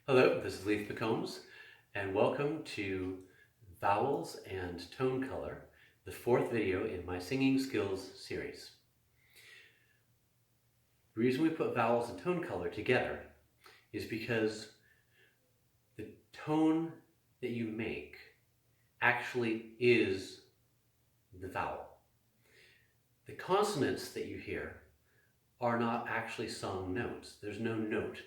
Hello, this is Leith McCombs, and welcome to Vowels and Tone Color, the fourth video in my Singing Skills series. The reason we put vowels and tone color together is because the tone that you make actually is the vowel. The consonants that you hear are not actually sung notes. There's no note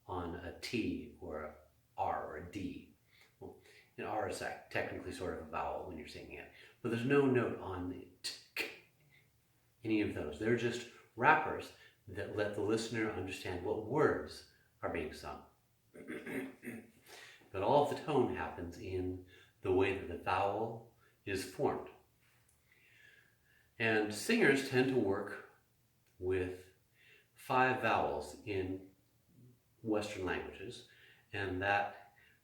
on a T or a R or a D. Well, an R is technically sort of a vowel when you're singing it, but there's no note on the t, any of those. They're just wrappers that let the listener understand what words are being sung. But all of the tone happens in the way that the vowel is formed. And singers tend to work with 5 vowels in Western languages, and that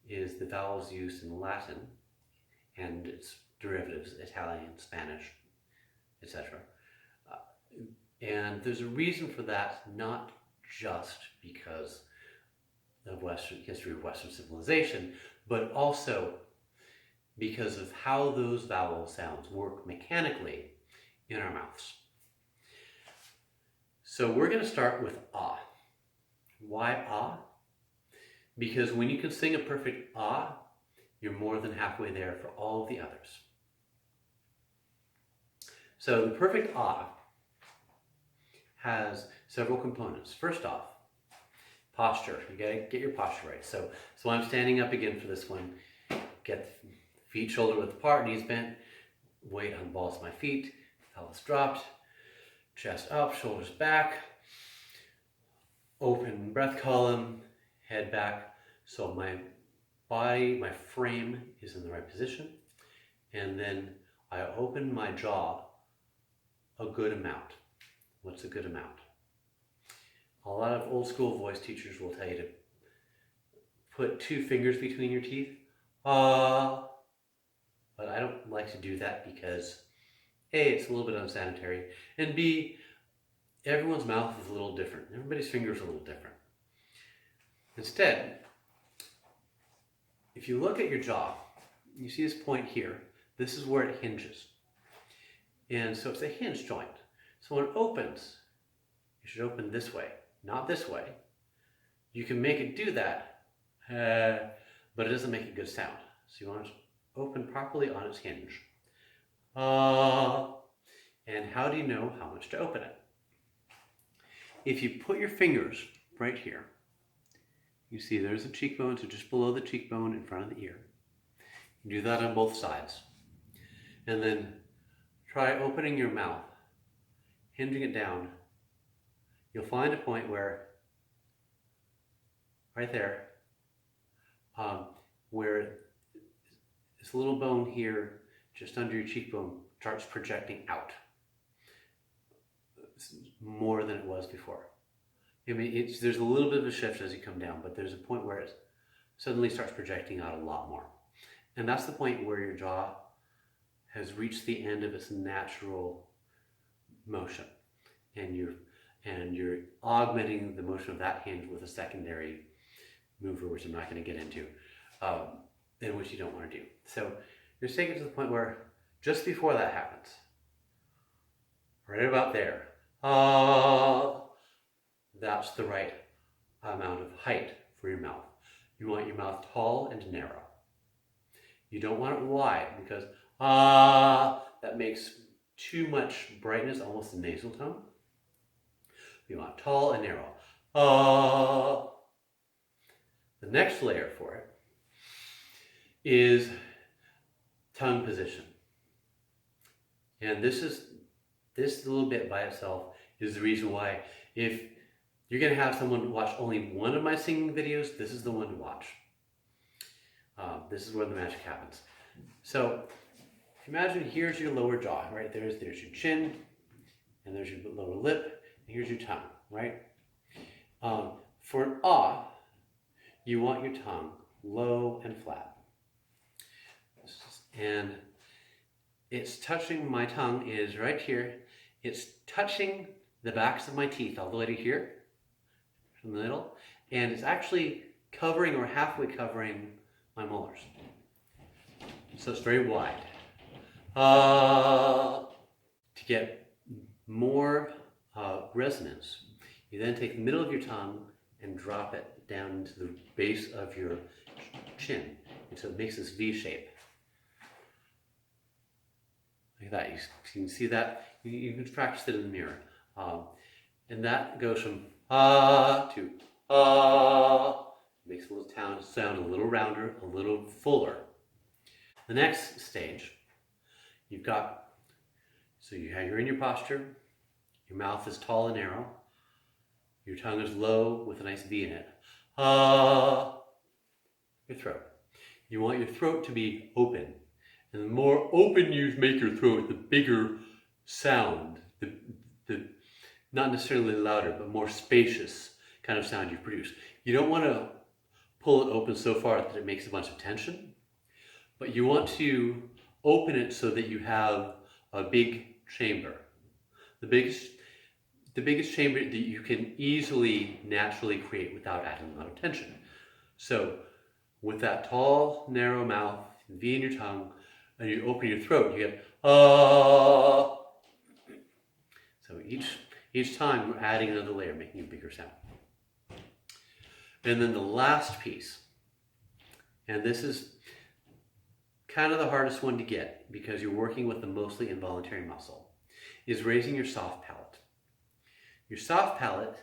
is the vowels used in Latin and its derivatives, Italian, Spanish, etc. And there's a reason for that, not just because of Western history of Western civilization, but also because of how those vowel sounds work mechanically in our mouths. So we're going to start with ah. Why ah? Because when you can sing a perfect ah, you're more than halfway there for all of the others. So the perfect ah has several components. First off, posture. You gotta get your posture right. So I'm standing up again for this one. Get the feet shoulder width apart, knees bent, weight on the balls of my feet, pelvis dropped, chest up, shoulders back, open breath column, head back, so my body, my frame is in the right position, and then I open my jaw a good amount. What's a good amount? A lot of old school voice teachers will tell you to put 2 fingers between your teeth, but I don't like to do that because A, it's a little bit unsanitary, and B, everyone's mouth is a little different. Everybody's fingers are a little different. Instead, if you look at your jaw, you see this point here. This is where it hinges. And so it's a hinge joint. So when it opens, it should open this way, not this way. You can make it do that, but it doesn't make a good sound. So you want it to open properly on its hinge. And how do you know how much to open it? If you put your fingers right here, you see there's a cheekbone, so just below the cheekbone in front of the ear. You do that on both sides. And then try opening your mouth, hinging it down. You'll find a point where, right there, where this little bone here, just under your cheekbone, starts projecting out. It's more than it was before. I mean, there's a little bit of a shift as you come down, but there's a point where it suddenly starts projecting out a lot more. And that's the point where your jaw has reached the end of its natural motion. And you're augmenting the motion of that hinge with a secondary mover, which I'm not going to get into, and which you don't want to do. So you're taking it to the point where just before that happens, right about there, that's the right amount of height for your mouth. You want your mouth tall and narrow. You don't want it wide because that makes too much brightness, almost a nasal tone. You want tall and narrow. The next layer for it is tongue position. And this little bit by itself is the reason why, if you're going to have someone watch only one of my singing videos, this is the one to watch. This is where the magic happens. So imagine here's your lower jaw, right? There's your chin, and there's your lower lip, and here's your tongue, right? For an ah, you want your tongue low and flat. And it's touching, my tongue is right here. It's touching the backs of my teeth all the way to here, from the middle, and it's actually covering or halfway covering my molars. So it's very wide. To get more resonance, you then take the middle of your tongue and drop it down into the base of your chin. And so it makes this V shape. Like that. You can see that. You can practice it in the mirror. And that goes from to makes a little sound a little rounder, a little fuller. The next stage, you're in your posture, your mouth is tall and narrow, your tongue is low with a nice V in it. Your throat. You want your throat to be open. And the more open you make your throat, the bigger sound, the not necessarily louder, but more spacious kind of sound you produce. You don't want to pull it open so far that it makes a bunch of tension, but you want to open it so that you have a big chamber. The biggest chamber that you can easily, naturally create without adding a lot of tension. So with that tall, narrow mouth, V in your tongue, and you open your throat, you get So each time we're adding another layer, making a bigger sound. And then the last piece, and this is kind of the hardest one to get because you're working with the mostly involuntary muscle, is raising your soft palate. Your soft palate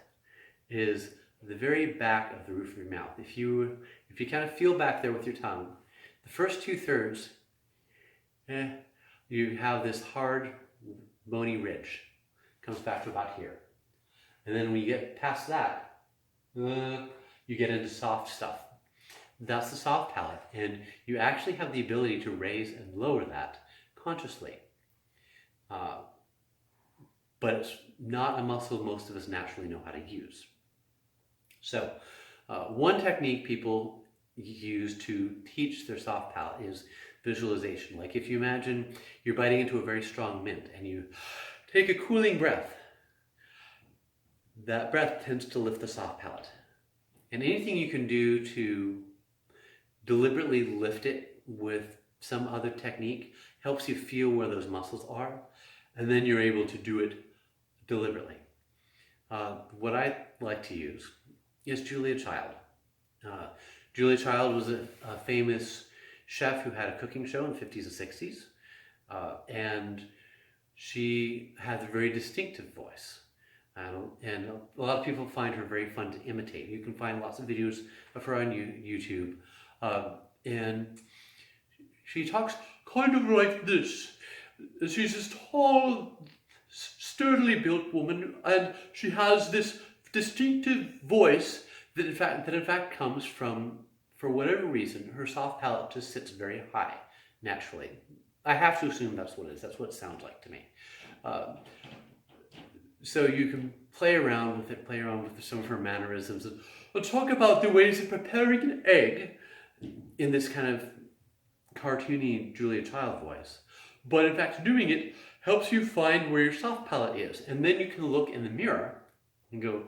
is the very back of the roof of your mouth. If you kind of feel back there with your tongue, the first 2/3, you have this hard, bony ridge. Comes back to about here. And then when you get past that, you get into soft stuff. That's the soft palate, and you actually have the ability to raise and lower that consciously. But it's not a muscle most of us naturally know how to use. So one technique people use to teach their soft palate is visualization. Like if you imagine you're biting into a very strong mint and you take a cooling breath, that breath tends to lift the soft palate. And anything you can do to deliberately lift it with some other technique helps you feel where those muscles are, and then you're able to do it deliberately. What I like to use is Julia Child. Julia Child was a famous chef who had a cooking show in the 50s and 60s, and she has a very distinctive voice. And a lot of people find her very fun to imitate. You can find lots of videos of her on YouTube. And she talks kind of like this. She's this tall, sturdily built woman, and she has this distinctive voice that in fact comes from, for whatever reason, her soft palate just sits very high naturally. I have to assume that's what it is. That's what it sounds like to me. So you can play around with it, some of her mannerisms, and talk about the ways of preparing an egg in this kind of cartoony Julia Child voice. But in fact, doing it helps you find where your soft palate is. And then you can look in the mirror and go,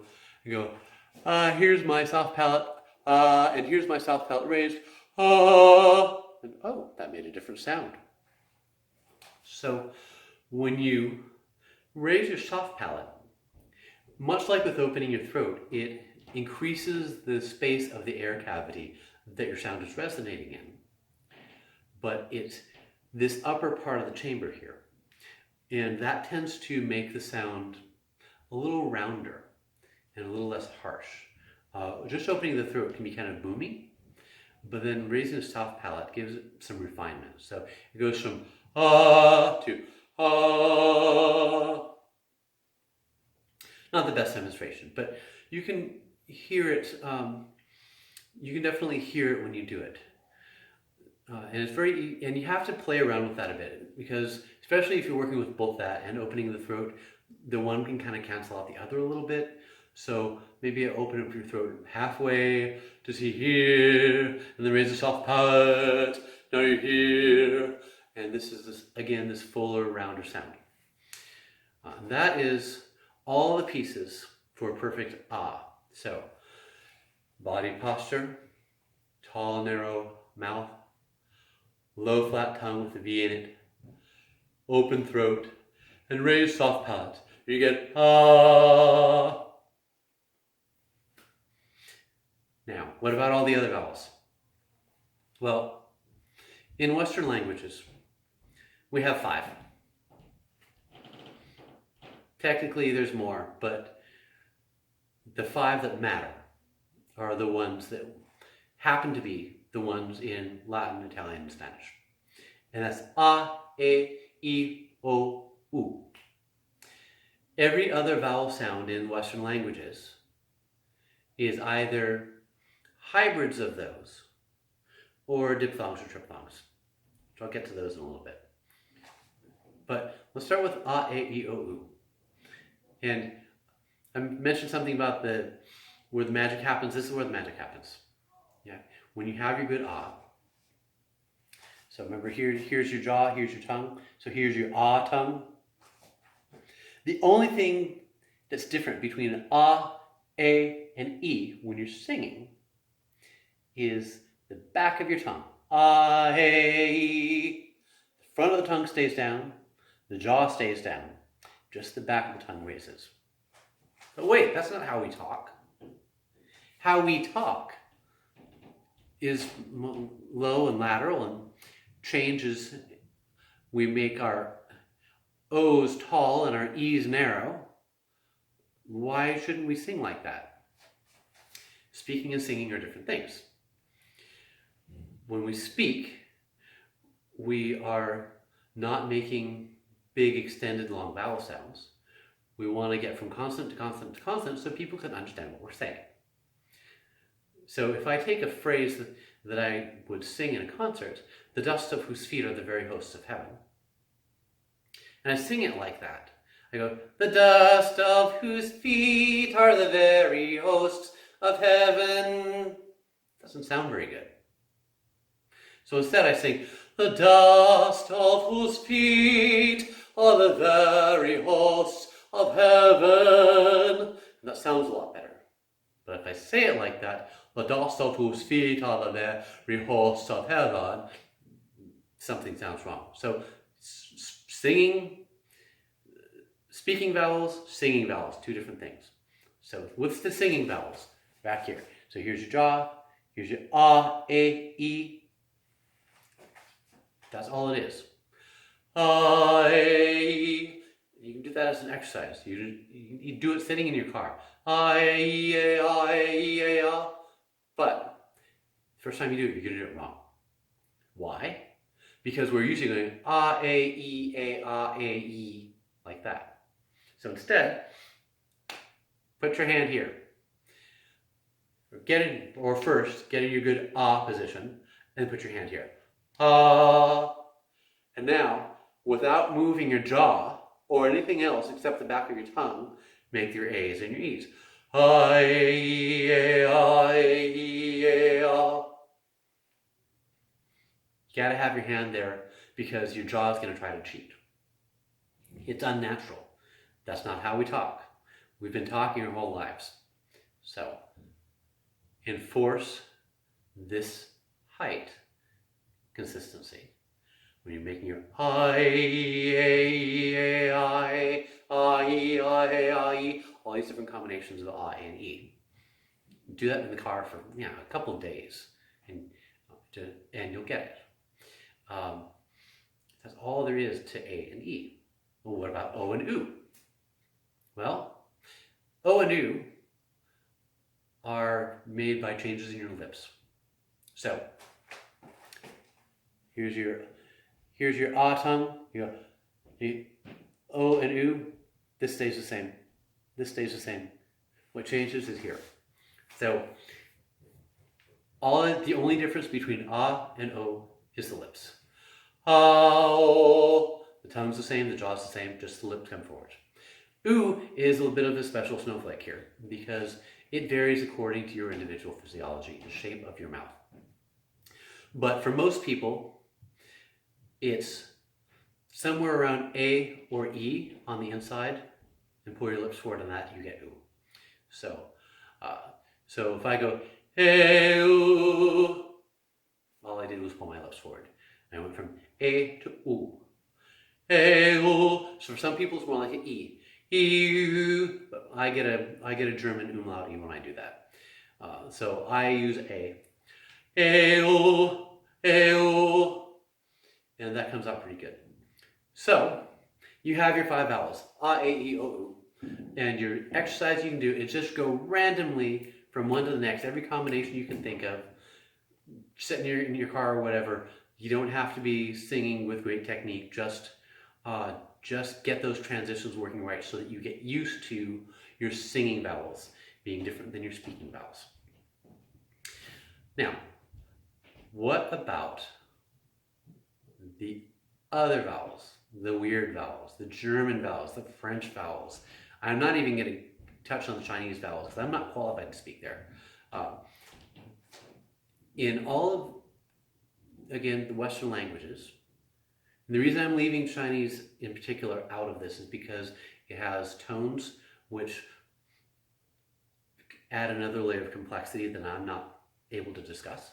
here's my soft palate, and here's my soft palate raised, and oh, that made a different sound. So when you raise your soft palate, much like with opening your throat, it increases the space of the air cavity that your sound is resonating in. But it's this upper part of the chamber here. And that tends to make the sound a little rounder and a little less harsh. Just opening the throat can be kind of boomy, but then raising the soft palate gives it some refinement. So it goes from to not the best demonstration, but you can hear it. You can definitely hear it when you do it, and it's and you have to play around with that a bit, because especially if you're working with both that and opening the throat, the one can kind of cancel out the other a little bit. So maybe open up your throat halfway to see here, and then raise the soft palate. Now you're here. And this is, this fuller, rounder sound. That is all the pieces for a perfect ah. So, body posture, tall, narrow mouth, low, flat tongue with a V in it, open throat, and raised soft palate. You get ah. Now, what about all the other vowels? Well, in Western languages, we have 5. Technically, there's more, but the 5 that matter are the ones that happen to be the ones in Latin, Italian, and Spanish. And that's a, e, I, o, u. Every other vowel sound in Western languages is either hybrids of those or diphthongs or triphthongs. So I'll get to those in a little bit. But let's start with a, e, I, o, u. And I mentioned something about where the magic happens. This is where the magic happens. Yeah, when you have your good ah. So remember, here's your jaw, here's your tongue. So here's your ah tongue. The only thing that's different between an ah, a, and e when you're singing is the back of your tongue. Ah, hey. The front of the tongue stays down. The jaw stays down. Just the back of the tongue raises. But wait, that's not how we talk. How we talk is low and lateral and changes. We make our O's tall and our E's narrow. Why shouldn't we sing like that? Speaking and singing are different things. When we speak, we are not making big, extended, long vowel sounds. We want to get from consonant to consonant to consonant so people can understand what we're saying. So if I take a phrase that I would sing in a concert, the dust of whose feet are the very hosts of heaven, and I sing it like that. I go, the dust of whose feet are the very hosts of heaven. Doesn't sound very good. So instead I sing, the dust of whose feet are the very hosts of heaven. And that sounds a lot better. But if I say it like that, the dust of whose feet are the very hosts of heaven, something sounds wrong. So speaking vowels, singing vowels, two different things. So what's the singing vowels? Back here. So here's your jaw, here's your ah, a, e. That's all it is. Ah, a, e. You can do that as an exercise. You do it sitting in your car. Ah, a, e, a, ah, a, e, a, ah. But the first time you do it, you're going to do it wrong. Why? Because we're usually going ah, a, e, a, ah, a, e, like that. So instead, put your hand here. First, get in your good ah position, and put your hand here. Ah. And now, without moving your jaw or anything else except the back of your tongue, make your A's and your E's. Ah, a, e, a, ah, a, e, a, ah. You gotta have your hand there because your jaw is gonna try to cheat. It's unnatural. That's not how we talk. We've been talking our whole lives. So, enforce this height consistency. When you're making your I, A, I, all these different combinations of I and E. Do that in the car for a couple of days, and you'll get it. That's all there is to A and E. Well, what about O and U? Well, O and U are made by changes in your lips. So, here's your ah tongue. You go, O and U. This stays the same. This stays the same. What changes is here. So, the only difference between ah and O is the lips. Ah, O. The tongue's the same, the jaw's the same, just the lips come forward. U is a little bit of a special snowflake here because it varies according to your individual physiology, the shape of your mouth. But for most people, it's somewhere around A or E on the inside, and pull your lips forward on that, you get U. So if I go, hey, ooh, lips forward. And I went from A to U. A, U. So for some people it's more like an E. E, but I get a German umlaut when I do that. So I use A. A, U, A, U. And that comes out pretty good. So you have your 5 vowels, A, E, I, O, U. And your exercise you can do is just go randomly from one to the next, every combination you can think of, sitting in your car or whatever. You don't have to be singing with great technique, just get those transitions working right so that you get used to your singing vowels being different than your speaking vowels. Now, what about the other vowels, the weird vowels, the German vowels, the French vowels? I'm not even going to touch on the Chinese vowels because I'm not qualified to speak there. In all of, again, the Western languages, and the reason I'm leaving Chinese in particular out of this is because it has tones which add another layer of complexity that I'm not able to discuss.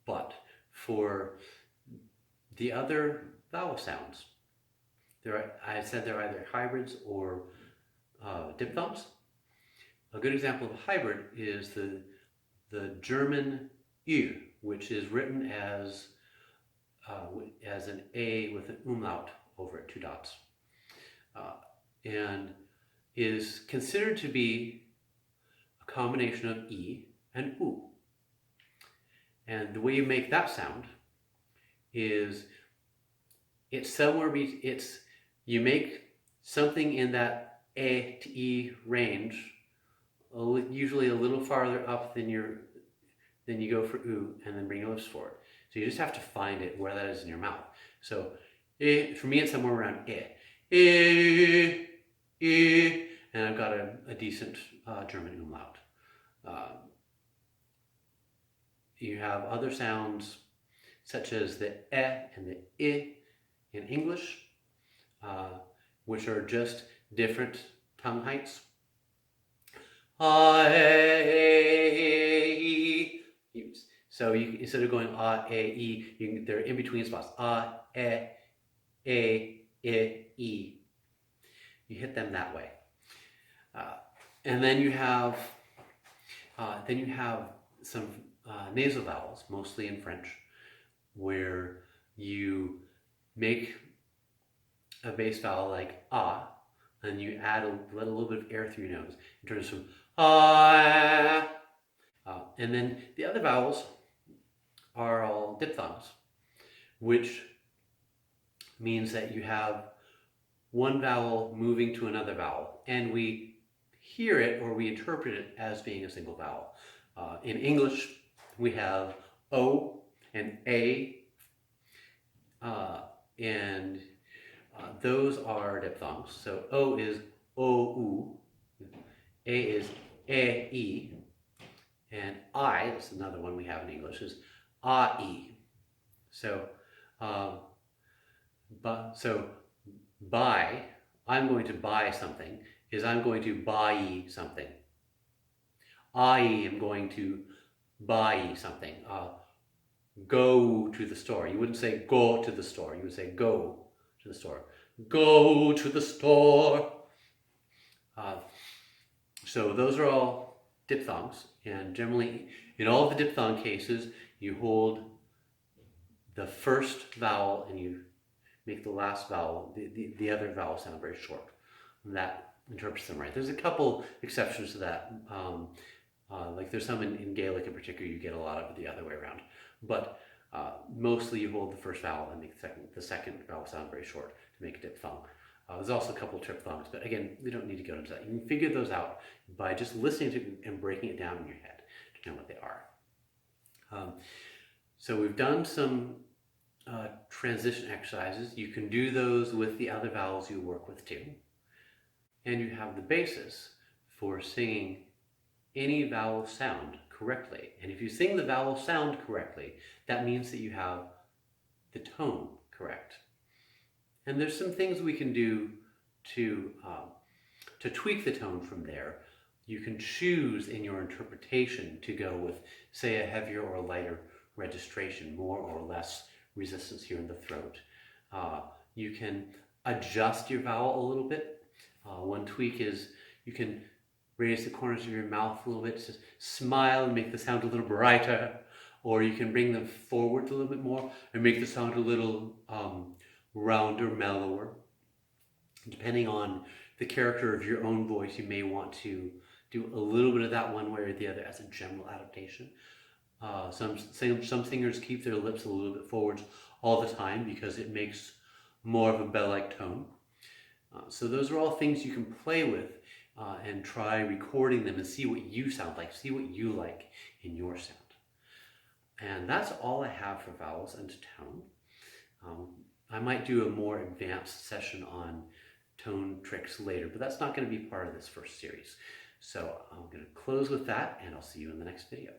But for the other vowel sounds, I said they're either hybrids or diphthongs. A good example of a hybrid is the German Ü, which is written as an A with an umlaut over it, 2 dots, and is considered to be a combination of E and U. And the way you make that sound is you make something in that A to E range, usually a little farther up than you go for U, and then bring your lips forward. So you just have to find it where that is in your mouth. So for me, it's somewhere around and I've got a decent German umlaut. You have other sounds such as the and the I in English, which are just different tongue heights. So instead of going E, they're in between spots. I. You hit them that way, and then you have some nasal vowels, mostly in French, where you make a base vowel like A, and you let a little bit of air through your nose. It turns from A. And then the other vowels are all diphthongs, which means that you have one vowel moving to another vowel, and we hear it or we interpret it as being a single vowel. In English, we have O and A, and those are diphthongs. So O is O-U, A is E-E, and I, that's another one we have in English, is A-E. So, buy, I'm going to buy something, is I'm going to buy something. I am going to buy something. Go to the store. You wouldn't say go to the store. You would say go to the store. Go to the store. So those are all diphthongs, and generally in all of the diphthong cases you hold the first vowel and you make the last vowel, the other vowel sound very short. And that interprets them right. There's a couple exceptions to that. Like there's some in Gaelic in particular, you get a lot of it the other way around. But mostly you hold the first vowel and make the second vowel sound very short to make a diphthong. There's also a couple triphthongs, but again, we don't need to go into that. You can figure those out by just listening to and breaking it down in your head to know what they are. So we've done some transition exercises. You can do those with the other vowels you work with too. And you have the basis for singing any vowel sound correctly. And if you sing the vowel sound correctly, that means that you have the tone correct. And there's some things we can do to tweak the tone from there. You can choose in your interpretation to go with, say, a heavier or a lighter registration, more or less resistance here in the throat. You can adjust your vowel a little bit. One tweak is you can raise the corners of your mouth a little bit to smile and make the sound a little brighter, or you can bring them forward a little bit more and make the sound a little rounder, mellower. Depending on the character of your own voice, you may want to do a little bit of that one way or the other as a general adaptation. Some singers keep their lips a little bit forwards all the time because it makes more of a bell-like tone. So those are all things you can play with and try recording them and see what you sound like, see what you like in your sound. And that's all I have for vowels and tone. I might do a more advanced session on tone tricks later, but that's not going to be part of this first series. So I'm going to close with that, and I'll see you in the next video.